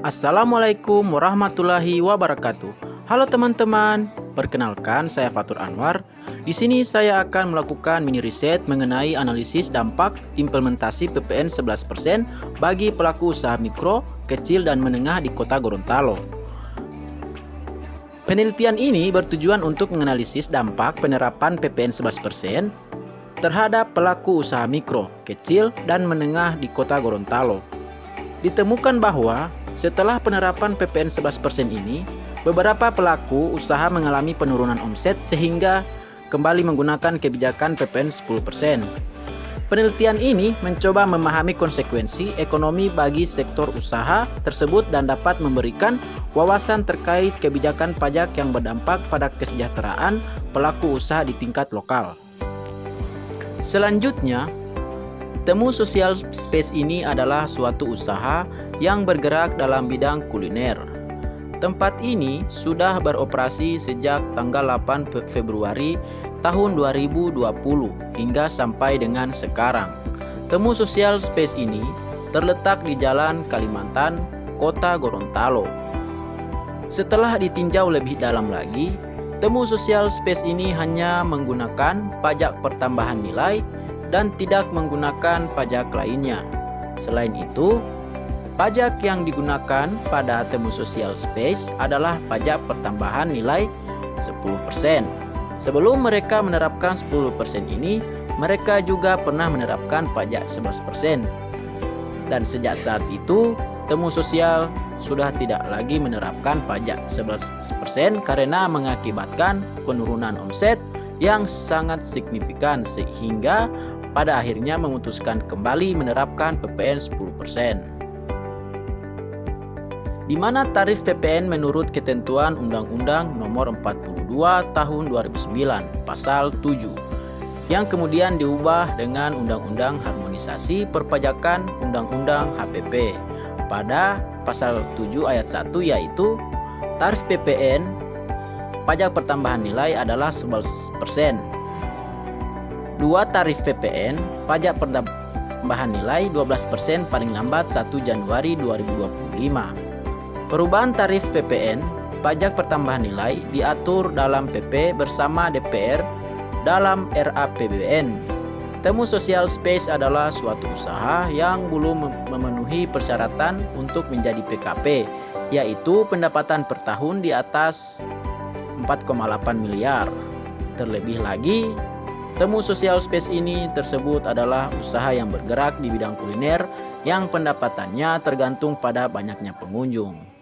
Assalamualaikum warahmatullahi wabarakatuh. Halo teman-teman, perkenalkan saya Fatur Anwar. Di sini saya akan melakukan mini riset mengenai analisis dampak implementasi PPN 11% bagi pelaku usaha mikro, kecil dan menengah di Kota Gorontalo. Penelitian ini bertujuan untuk menganalisis dampak penerapan PPN 11% terhadap pelaku usaha mikro, kecil dan menengah di Kota Gorontalo. Ditemukan bahwa setelah penerapan PPN 11% ini, beberapa pelaku usaha mengalami penurunan omset sehingga kembali menggunakan kebijakan PPN 10%. Penelitian ini mencoba memahami konsekuensi ekonomi bagi sektor usaha tersebut dan dapat memberikan wawasan terkait kebijakan pajak yang berdampak pada kesejahteraan pelaku usaha di tingkat lokal. Selanjutnya, Temu Social Space ini adalah suatu usaha yang bergerak dalam bidang kuliner. Tempat ini sudah beroperasi sejak tanggal 8 Februari tahun 2020 hingga sampai dengan sekarang. Temu Social Space ini terletak di Jalan Kalimantan, Kota Gorontalo. Setelah ditinjau lebih dalam lagi, Temu Social Space ini hanya menggunakan pajak pertambahan nilai dan tidak menggunakan pajak lainnya. Selain itu, pajak yang digunakan pada Temu Social Space adalah pajak pertambahan nilai 10%. Sebelum mereka menerapkan 10% ini, mereka juga pernah menerapkan pajak 11%. Dan sejak saat itu, Temu Sosial sudah tidak lagi menerapkan pajak 11% karena mengakibatkan penurunan omset yang sangat signifikan sehingga pada akhirnya memutuskan kembali menerapkan PPN 10%. Di mana tarif PPN menurut ketentuan Undang-Undang Nomor 42 Tahun 2009 Pasal 7 yang kemudian diubah dengan Undang-Undang Harmonisasi Perpajakan Undang-Undang HPP pada Pasal 7 Ayat 1, yaitu tarif PPN pajak pertambahan nilai adalah 11%. Dua tarif PPN pajak pertambahan nilai 12% paling lambat 1 Januari 2025. Perubahan tarif PPN pajak pertambahan nilai diatur dalam PP bersama DPR dalam RAPBN. Temu Social Space adalah suatu usaha yang belum memenuhi persyaratan untuk menjadi PKP, yaitu pendapatan per tahun di atas 4,8 miliar. Terlebih lagi, Temu Social Space ini tersebut adalah usaha yang bergerak di bidang kuliner yang pendapatannya tergantung pada banyaknya pengunjung.